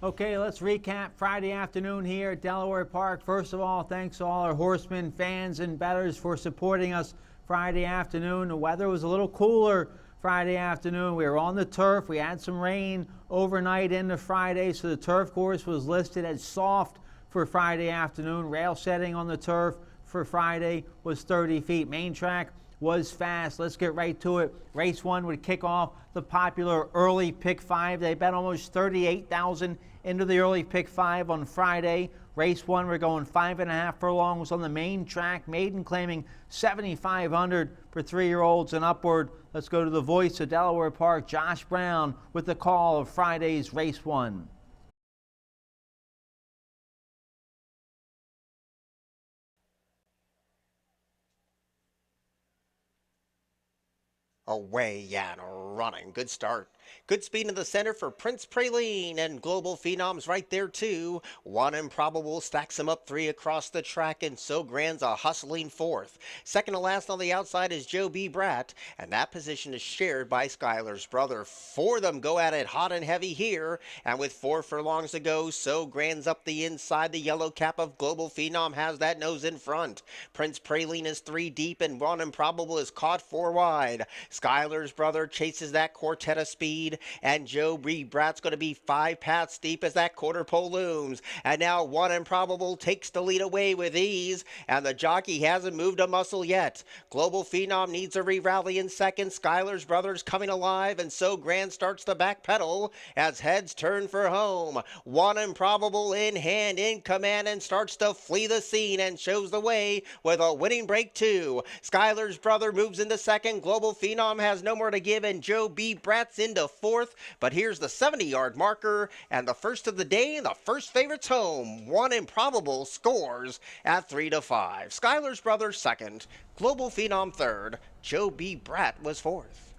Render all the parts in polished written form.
Okay, let's recap Friday afternoon here at Delaware Park. First of all, thanks to all our horsemen, fans, and bettors for supporting us Friday afternoon. The weather was a little cooler Friday afternoon. We were on the turf. We had some rain overnight into Friday, so the turf course was listed as soft for Friday afternoon. Rail setting on the turf for Friday was 30 feet. Main track was fast. Let's get right to it. Race 1 would kick off the popular early pick 5. They bet almost 38,000 into the early pick 5 on Friday. Race 1, we're going 5.5 furlongs on the main track. Maiden claiming 7,500 for 3-year-olds and upward. Let's go to the voice of Delaware Park, Josh Brown, with the call of Friday's Race 1. Away and running. Good start. Good speed in the center for Prince Praline, and Global Phenoms right there too. One Improbable stacks him up 3 across the track, and So Grand's a hustling 4th. Second to last on the outside is Joe B. Bratt, and that position is shared by Skylar's brother. 4 of them go at it hot and heavy here, and with 4 furlongs to go, So Grand's up the inside. The yellow cap of Global Phenom has that nose in front. Prince Praline is 3 deep, and One Improbable is caught 4 wide. Skylar's brother chases that quartet of speed, and Joe B. Bratt's going to be 5 paths deep as that quarter pole looms. And now One Improbable takes the lead away with ease, and the jockey hasn't moved a muscle yet. Global Phenom needs a re-rally in second. Skylar's brother's coming alive, and So Grand starts the back pedal as heads turn for home. One Improbable in hand, in command, and starts to flee the scene and shows the way with a winning break 2. Skylar's brother moves into second. Global Phenom has no more to give, and Joe B. Bratt's into 4th. But here's the 70-yard marker, and the first of the day, the first favorite's home. One Improbable scores at 3-5. Skylar's brother second. Global Phenom third. Joe B. Bratt was 4th.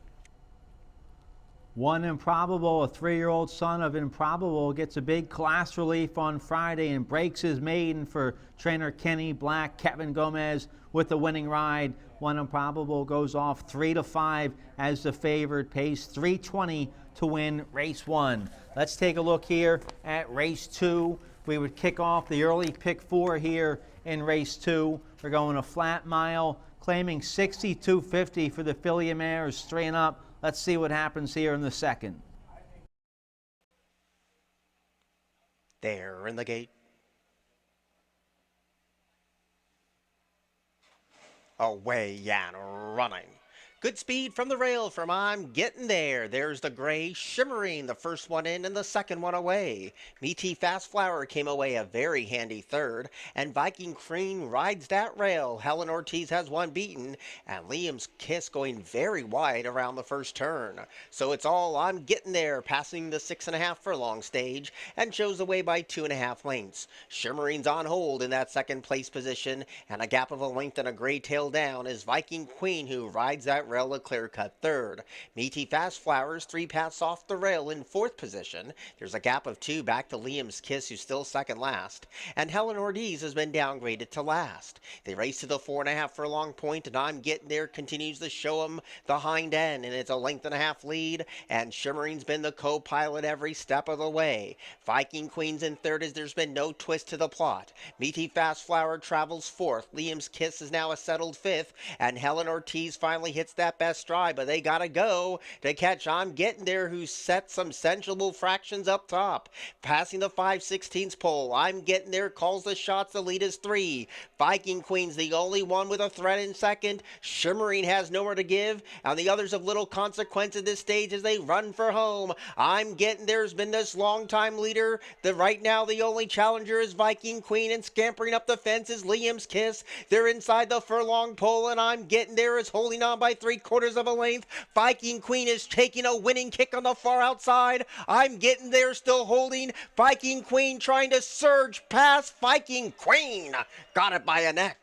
One Improbable, a 3-year-old son of Improbable, gets a big class relief on Friday and breaks his maiden for trainer Kenny Black. Kevin Gomez with the winning ride. One Improbable goes off 3-5 as the favorite, pays $320 to win race 1. Let's take a look here at race 2. We would kick off the early pick 4 here in race 2. We're going a flat mile, claiming 62.50 for the filly mares 3 and up. Let's see what happens here in the second. There in the gate. Away and running. Good speed from the rail from I'm Getting There. There's the gray Shimmering, the first one in and the second one away. Meaty Fast Flower came away a very handy third, and Viking Cream rides that rail. Helen Ortiz has one beaten, and Liam's Kiss going very wide around the first turn. So it's all I'm Getting There, passing the 6.5 furlong stage, and shows away by 2.5 lengths. Shimmering's on hold in that second place position, and a gap of a length and a gray tail down is Viking Queen, who rides that rail a clear-cut third. Meaty Fast Flowers 3 paths off the rail in 4th position. There's a gap of 2 back to Liam's Kiss, who's still second last, and Helen Ortiz has been downgraded to last. They race to the 4.5 furlong point, and I'm Getting There continues to show them the hind end, and it's a 1.5 lead, and Shimmering's been the co-pilot every step of the way. Viking Queen's in third as there's been no twist to the plot. Meaty Fast Flower travels 4th. Liam's Kiss is now a settled 5th, and Helen Ortiz finally hits that best stride, but they gotta go to catch I'm Getting There, who set some sensible fractions up top. Passing the 5/16 pole, I'm Getting There calls the shots. The lead is 3. Viking Queen's the only one with a threat in second. Shimmering has nowhere to give, and the others of little consequence at this stage as they run for home. I'm Getting There's been this long time leader. Right now the only challenger is Viking Queen, and scampering up the fence is Liam's Kiss. They're inside the furlong pole, and I'm Getting There is holding on by 3/4 of a length. Viking Queen is taking a winning kick on the far outside. I'm Getting There still holding. Viking Queen trying to surge past Viking Queen. Got it by a neck.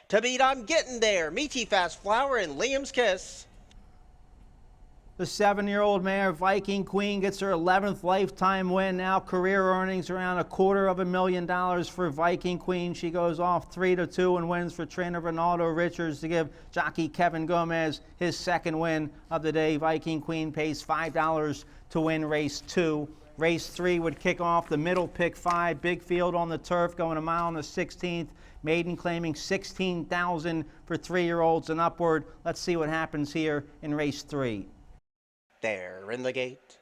To beat I'm Getting There, Meaty Fast Flower and Liam's Kiss. The 7-year-old mare Viking Queen gets her 11th lifetime win. Now career earnings around $250,000 for Viking Queen. She goes off 3-2 and wins for trainer Ronaldo Richards to give jockey Kevin Gomez his second win of the day. Viking Queen pays $5 to win race 2. Race 3 would kick off the middle pick 5. Big field on the turf going a mile on the 16th. Maiden claiming 16,000 for 3-year-olds and upward. Let's see what happens here in race 3. There in the gate.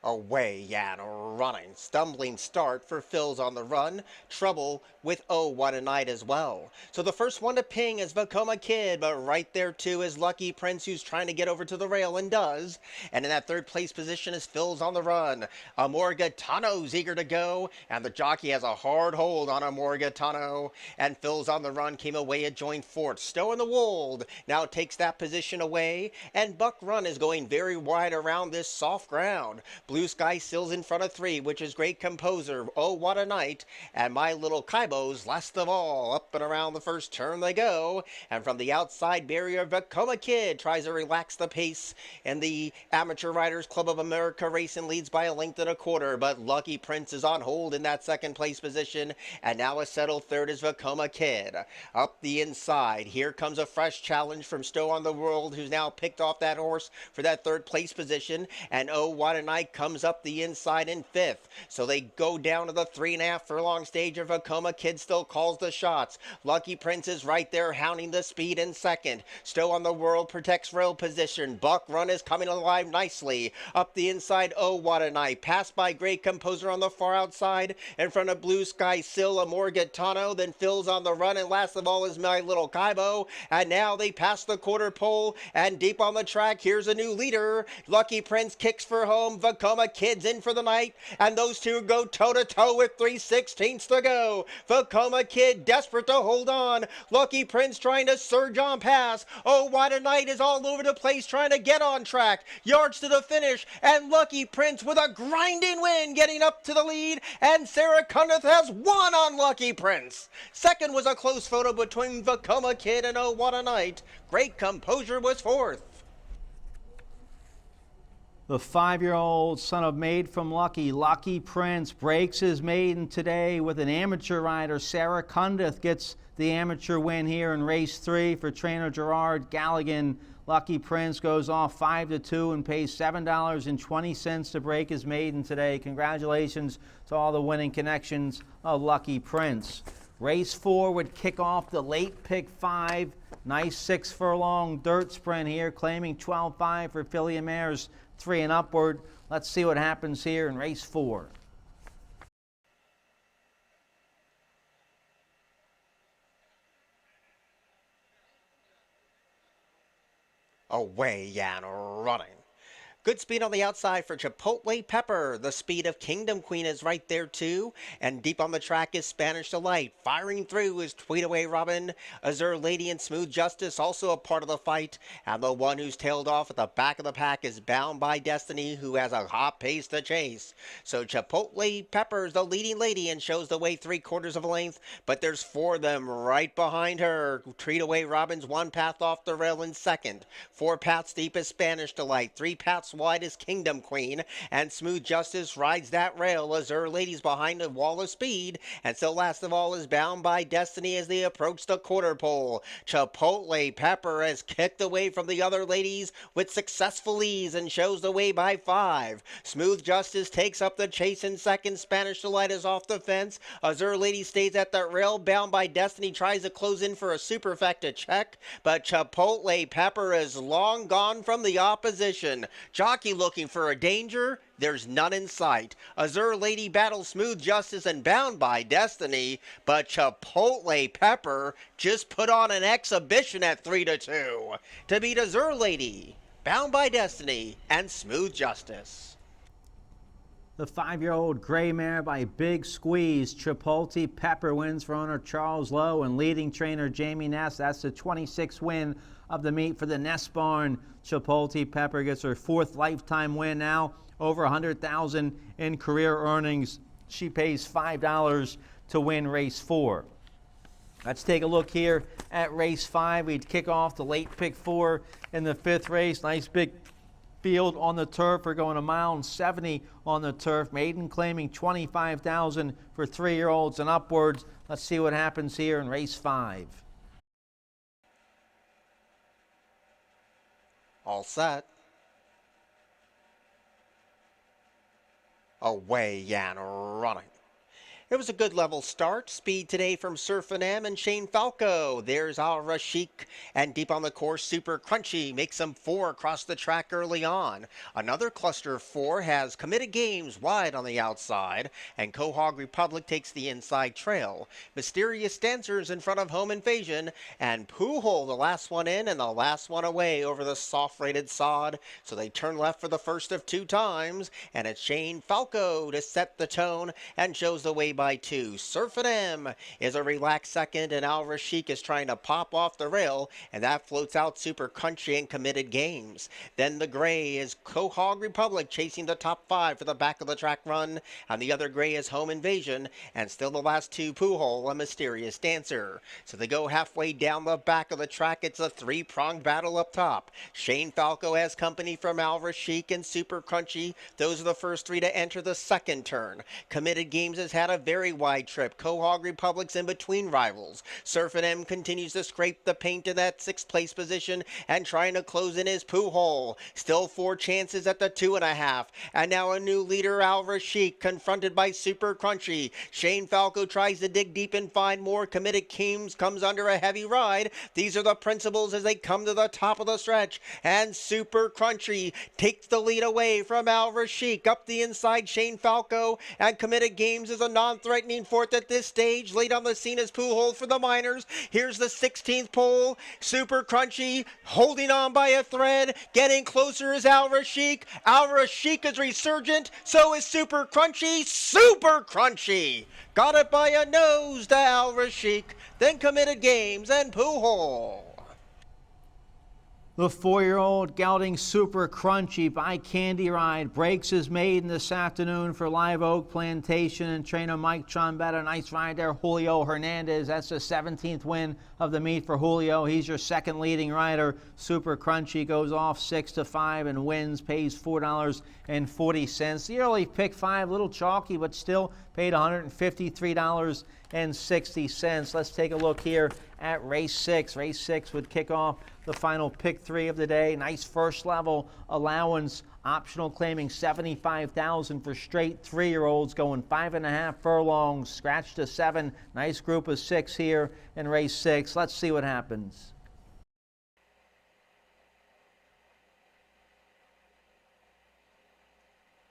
Away and running. Stumbling start for Phil's on the run. Trouble with Oh What a Night as well. So the first one to ping is Vacoma Kid, but right there too is Lucky Prince, who's trying to get over to the rail and does. And in that third place position is Phil's on the run. Amorgatano's eager to go, and the jockey has a hard hold on Amorgatano. And Phil's on the run came away at joint fourth. Stow in the Wold now takes that position away, and Buck Run is going very wide around this soft ground. Blue Sky Still's in front of 3, which is Great Composer, Oh What a Night, and My Little Kaibo's last of all. Up and around the first turn they go, and from the outside barrier, Vacoma Kid tries to relax the pace, and the Amateur Riders Club of America Racing leads by a length and a quarter, but Lucky Prince is on hold in that second place position, and now a settled third is Vacoma Kid. Up the inside, here comes a fresh challenge from Stow on the World, who's now picked off that horse for that third place position, and Oh What a Night comes up the inside in 5th. So they go down to the 3.5 furlong stage of Vacoma Kid still calls the shots. Lucky Prince is right there hounding the speed in 2nd. Stow on the World protects rail position. Buck Run is coming alive nicely. Up the inside, Oh What a Night. Passed by Great Composer on the far outside. In front of Blue Sky Still, Amorgatano. Then Phil's on the run, and last of all is My Little Kaibo. And now they pass the quarter pole, and deep on the track, here's a new leader. Lucky Prince kicks for home. Vacoma Kid's in for the night, and those two go toe-to-toe with 3/16 to go. Vacoma Kid desperate to hold on. Lucky Prince trying to surge on past. Oh What a Night is all over the place trying to get on track. Yards to the finish, and Lucky Prince with a grinding win getting up to the lead, and Sarah Cundiff has won on Lucky Prince. Second was a close photo between Vacoma Kid and Oh What a Night. Great Composure was 4th. The 5-year-old son of Maid from Lucky Prince, breaks his maiden today with an amateur rider. Sarah Cundiff gets the amateur win here in race 3 for trainer Gerard Galligan. Lucky Prince goes off 5-2 and pays $7.20 to break his maiden today. Congratulations to all the winning connections of Lucky Prince. Race 4 would kick off the late pick 5. Nice 6 furlong dirt sprint here, claiming 12.5 for filly and mares 3 and upward. Let's see what happens here in race 4. Away and running. Good speed on the outside for Chipotle Pepper. The speed of Kingdom Queen is right there too. And deep on the track is Spanish Delight. Firing through is Tweetaway Robin. Azure Lady and Smooth Justice also a part of the fight. And the one who's tailed off at the back of the pack is Bound by Destiny, who has a hot pace to chase. So Chipotle Pepper is the leading lady and shows the way 3/4 of a length. But there's 4 of them right behind her. Tweetaway Robin's 1 path off the rail in 2nd. 4 paths deep is Spanish Delight. 3 paths wide is Kingdom Queen, and Smooth Justice rides that rail as her ladies behind the wall of speed, and so last of all is Bound by Destiny as they approach the quarter pole. Chipotle Pepper has kicked away from the other ladies with successful ease and shows the way by 5. Smooth Justice takes up the chase in 2nd. Spanish Delight is off the fence. Azure Lady stays at the rail. Bound by Destiny tries to close in for a superfecta check, but Chipotle Pepper is long gone from the opposition. Jockey looking for a danger. There's none in sight. Azure Lady battles Smooth Justice and Bound by Destiny, but Chipotle Pepper just put on an exhibition at 3-2 to beat Azure Lady, Bound by Destiny, and Smooth Justice. The 5-year-old gray mare by a big squeeze. Chipotle Pepper wins for owner Charles Lowe and leading trainer Jamie Ness. That's the 26th win of the meet for the Ness Barn. Chipotle Pepper gets her 4th lifetime win now, over $100,000 in career earnings. She pays $5 to win race 4. Let's take a look here at race 5. We'd kick off the late pick 4 in the 5th race. Nice big field on the turf. We're going 1.70 miles on the turf. Maiden claiming $25,000 for 3-year-olds and upwards. Let's see what happens here in race 5. All set. Away and running. It was a good level start. Speed today from Surfin' M and Shane Falco. There's Al Rashik. And deep on the course, Super Crunchy makes them 4 across the track early on. Another cluster of 4 has Committed Games wide on the outside. And Quahog Republic takes the inside trail. Mysterious Dancers in front of Home Invasion. And Poohole, the last one in and the last one away over the soft-rated sod. So they turn left for the first of 2 times. And it's Shane Falco to set the tone and shows the way by 2. Surfin' M is a relaxed second, and Al Rashik is trying to pop off the rail, and that floats out Super Crunchy and Committed Games. Then the gray is Quahog Republic chasing the top 5 for the back of the track run, and the other gray is Home Invasion, and still the last 2 Poohole and Mysterious Dancer. So they go halfway down the back of the track. It's a 3-pronged battle up top. Shane Falco has company from Al Rashik and Super Crunchy. Those are the first 3 to enter the second turn. Committed Games has had a very wide trip. Quahog Republic's in between rivals. Surfin' M continues to scrape the paint in that 6th place position and trying to close in his Poohole. Still 4 chances at the 2.5. And now a new leader, Al Rashik, confronted by Super Crunchy. Shane Falco tries to dig deep and find more. Committed Games comes under a heavy ride. These are the principles as they come to the top of the stretch. And Super Crunchy takes the lead away from Al Rashik. Up the inside, Shane Falco, and Committed Games is a non-threatening fourth at this stage. Late on the scene is Poohole for the Miners. Here's the 16th pole. Super Crunchy holding on by a thread. Getting closer is Al Rashik. Al Rashik is resurgent. So is Super Crunchy. Super Crunchy got it by a nose to Al Rashik. Then Committed Games and Poohole. The 4-year-old gelding Super Crunchy by Candy Ride breaks his maiden this afternoon for Live Oak Plantation and trainer Mike Trombetta. Nice ride there, Julio Hernandez. That's the 17th win of the meet for Julio. He's your second leading rider. Super Crunchy goes off 6-5 and wins, pays $4.40. The early pick 5, little chalky, but still paid $153.60. Let's take a look here at race 6. Race 6 would kick off the final pick 3 of the day. Nice first level allowance. Optional claiming $75,000 for straight 3-year-olds, going 5.5 furlongs. Scratch to 7. Nice group of 6 here in race 6. Let's see what happens.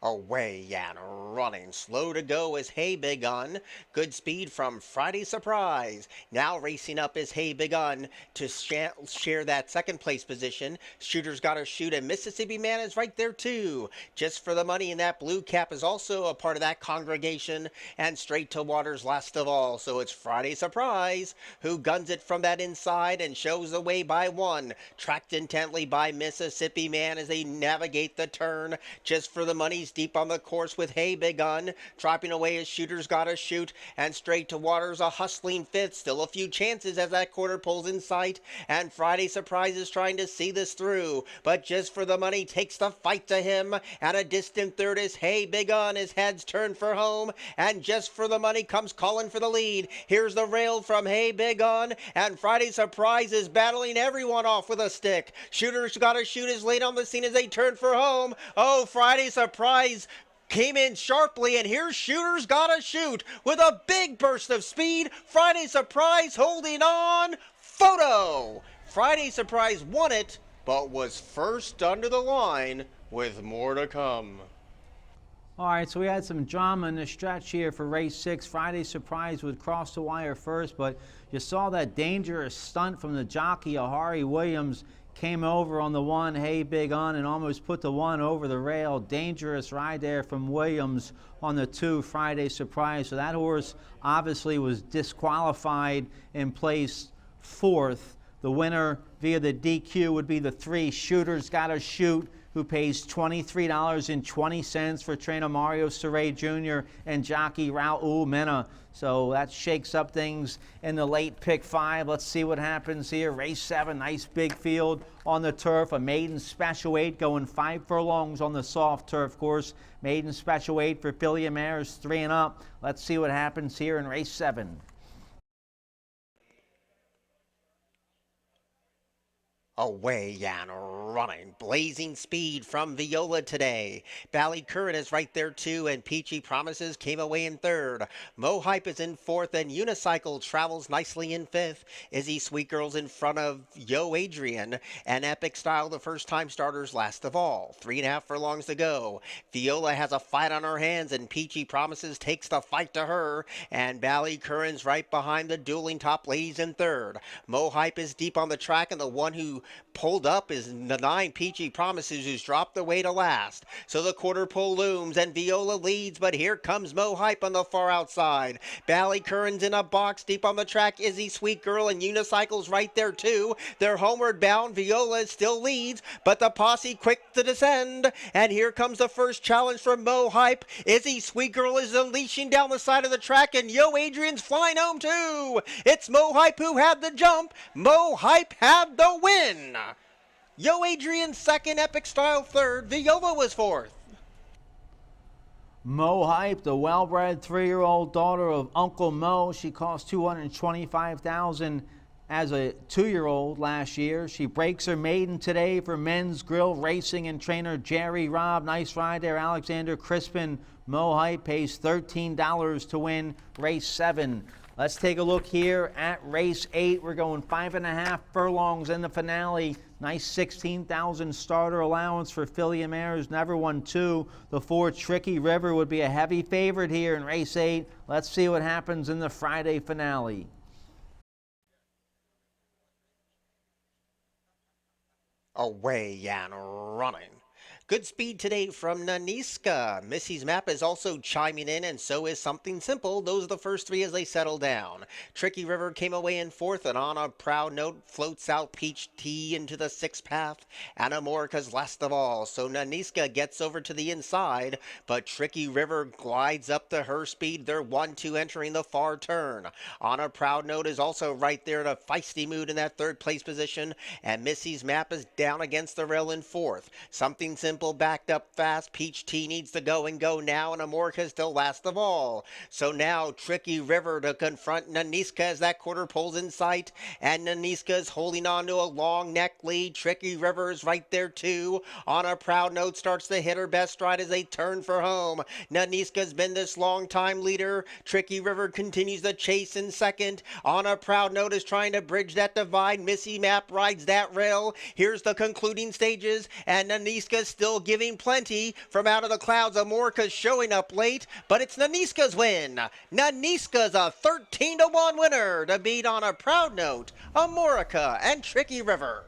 Away and running. Slow to go is Hey Begun. Good speed from Friday Surprise. Now racing up is Hey Begun to share that 2nd place position. Shooter's got to shoot, and Mississippi Man is right there too. Just for the money, and that blue cap is also a part of that congregation. And Straight to Water's last of all. So it's Friday Surprise who guns it from that inside and shows the way by 1. Tracked intently by Mississippi Man as they navigate the turn. Just for the money, deep on the course with Hey Begun. Dropping away as Shooter's Gotta Shoot, and Straight to Water's a hustling 5th. Still a few chances as that quarter pulls in sight, and Friday Surprise is trying to see this through, but Just for the Money takes the fight to him, and a distant 3rd is Hey Begun. His head's turned for home, and Just for the Money comes calling for the lead. Here's the rail from Hey Begun, and Friday Surprise is battling everyone off with a stick. Shooter's Gotta Shoot is late on the scene as they turn for home. Oh, Friday Surprise came in sharply, and here's Shooter's Gotta Shoot with a big burst of speed. Friday Surprise holding on. Photo. Friday Surprise won it, but was first under the line with more to come. All right, so we had some drama in the stretch here for race 6. Friday Surprise would cross the wire first, but you saw that dangerous stunt from the jockey, Ahari Williams. Came over on the 1, Hey Begun, and almost put the 1 over the rail. Dangerous ride there from Williams on the 2, Friday Surprise. So that horse obviously was disqualified and placed 4th. The winner via the DQ would be the 3, Shooter's Gotta Shoot, who pays $23.20 for trainer Mario Saray Jr. and jockey Raul Mena. So that shakes up things in the late pick 5. Let's see what happens here. Race 7, nice big field on the turf. A maiden special 8 going 5 furlongs on the soft turf course. Maiden special 8 for filly mares 3 and up. Let's see what happens here in race 7. Away and running. Blazing speed from Viola today. Bally Curran is right there too, and Peachy Promises came away in third. Mo Hype is in fourth, and Unicycle travels nicely in fifth. Izzy Sweet Girl's in front of Yo Adrian, and Epic Style, the first time starters, last of all. 3.5 furlongs to go. Viola has a fight on her hands, and Peachy Promises takes the fight to her, and Bally Curran's right behind the dueling top ladies in third. Mo Hype is deep on the track, and the one who pulled up is the 9 Peachy Promises, who's dropped away to last. So the quarter pole looms, and Viola leads, but here comes Mo Hype on the far outside. Bally Curran's in a box deep on the track. Izzy Sweet Girl and Unicycle's right there too. They're homeward bound. Viola still leads, but the posse quick to descend. And here comes the first challenge from Mo Hype. Izzy Sweet Girl is unleashing down the side of the track, and Yo Adrian's flying home too. It's Mo Hype who had the jump. Mo Hype had the win. Yo Adrian second, Epic Style third, Viola was fourth. Mo Hype, the well-bred 3-year-old daughter of Uncle Mo. She cost $225,000 as a 2-year-old last year. She breaks her maiden today for Men's Grill Racing and trainer Jerry Robb. Nice ride there, Alexander Crispin. Mo Hype pays $13 to win race 7. Let's take a look here at race 8. We're going 5.5 furlongs in the finale. Nice 16,000 starter allowance for filly mares. Never won 2. The 4 Tricky River would be a heavy favorite here in race 8. Let's see what happens in the Friday finale. Away and running. Good speed today from Naniska. Missy's Map is also chiming in, and so is Something Simple. Those are the first 3 as they settle down. Tricky River came away in 4th, and on a proud note floats out Peach Tea into the 6th path. Anamorica's last of all, so Naniska gets over to the inside, but Tricky River glides up to her speed. They're 1-2 entering the far turn. On a proud note is also right there in a feisty mood in that 3rd place position, and Missy's Map is down against the rail in 4th. Something Simple backed up fast. Peach Tea needs to go now, and Amorca still last of all. So now Tricky River to confront Naniska as that quarter pulls in sight, and Naniska's holding on to a long neck lead. Tricky River is right there too. On a proud note starts to hit her best stride as they turn for home. Naniska's been this long time leader. Tricky River continues the chase in second. On a proud note is trying to bridge that divide. Missy Map rides that rail. Here's the concluding stages, and Naniska's still giving plenty from out of the clouds. Amorca's showing up late, but it's Naniska's win. Naniska's a 13-1 winner to beat on a proud note Amorica and Tricky River.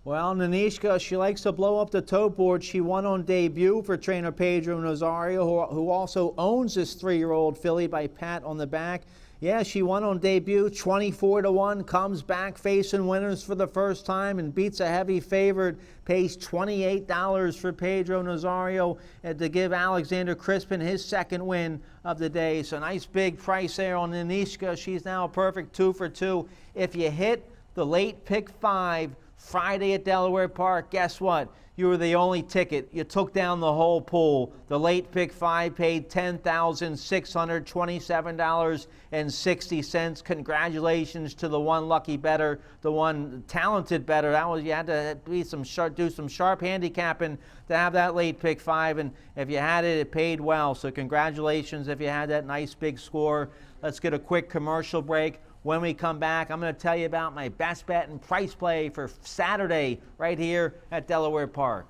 Well, Nanishka, she likes to blow up the toe board. She won on debut for trainer Pedro Nazario, who also owns this 3-year-old filly by Pat on the back. Yeah, she won on debut, 24-1, comes back facing winners for the first time and beats a heavy favorite, pays $28 for Pedro Nazario to give Alexander Crispin his 2nd win of the day. So nice big price there on Nanishka. She's now a perfect 2 for 2. If you hit the late pick 5 Friday at Delaware Park, guess what? You were the only ticket. You took down the whole pool. The late pick 5 paid $10,627.60. Congratulations to the one lucky bettor, the one talented bettor. That was, you had to be do some sharp handicapping to have that late pick 5, and if you had it, it paid well. So congratulations if you had that nice big score. Let's get a quick commercial break. When we come back, I'm going to tell you about my best bet and price play for Saturday right here at Delaware Park.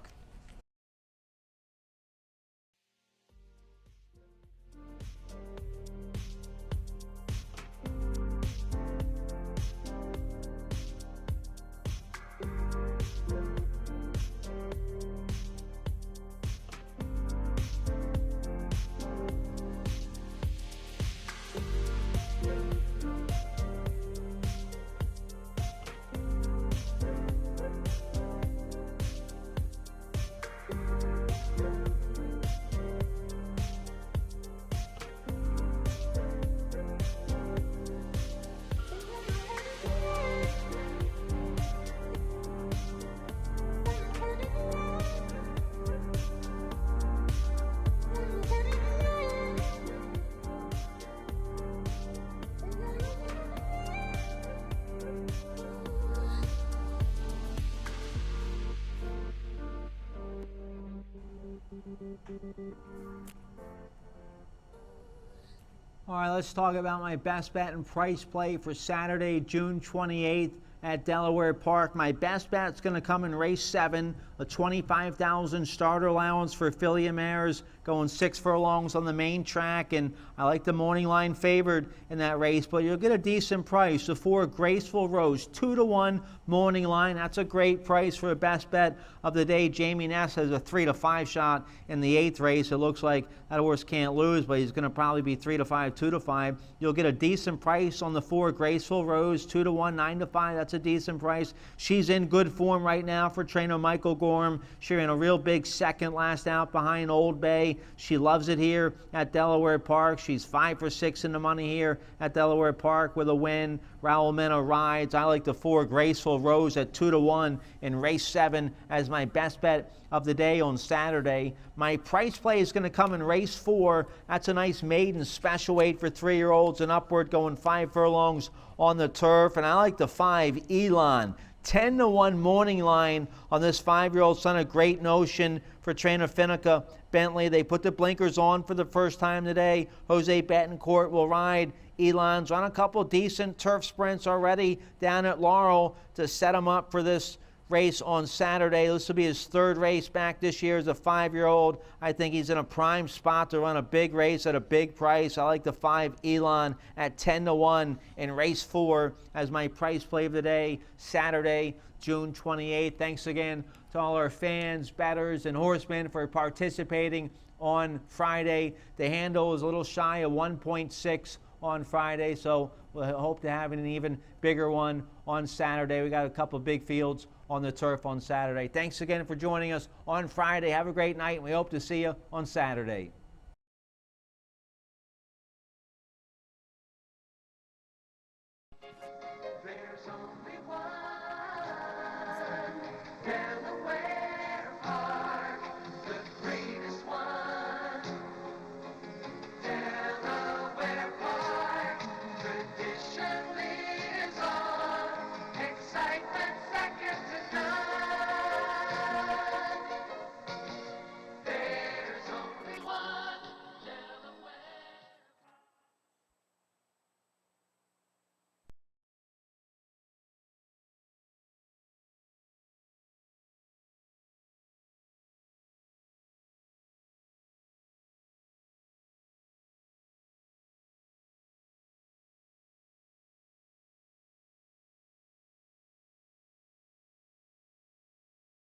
All right, let's talk about my best bet and price play for Saturday, June 28th at Delaware Park. My best bet's going to come in race 7, a 25,000 starter allowance for affiliate mares, going 6 furlongs on the main track, and I like the morning line favored in that race, but you'll get a decent price. The 4 Graceful Rose, 2-1 morning line. That's a great price for a best bet of the day. Jamie Ness has a 3-5 shot in the 8th race. It looks like that horse can't lose, but he's going to probably be 3-5, 2-5. You'll get a decent price on the 4 Graceful Rose, 2-1, 9-5. That's a decent price. She's in good form right now for trainer Michael Gorham. She ran a real big second last out behind Old Bay. She loves it here at Delaware Park. She's 5 for 6 in the money here at Delaware Park with a win. Raul Mena rides. I like the 4 Graceful Rose at 2-1 in race 7 as my best bet of the day on Saturday. My price play is going to come in race 4. That's a nice maiden special weight for 3-year-olds and upward, going 5 furlongs on the turf. And I like the 5 Elon. 10-1 morning line on this 5-year-old son of Great Notion for trainer Finnica Bentley. They put the blinkers on for the first time today. Jose Betancourt will ride. Elon's run a couple decent turf sprints already down at Laurel to set him up for this race on Saturday. This will be his 3rd race back this year as a 5-year-old. I think he's in a prime spot to run a big race at a big price. I like the 5 Elon at 10-1 in race 4 as my price play of the day, Saturday, June 28th. Thanks again to all our fans, bettors, and horsemen for participating on Friday. The handle is a little shy of 1.6 on Friday, so we'll hope to have an even bigger one on Saturday. We got a couple of big fields on the turf on Saturday. Thanks again for joining us on Friday. Have a great night, and we hope to see you on Saturday.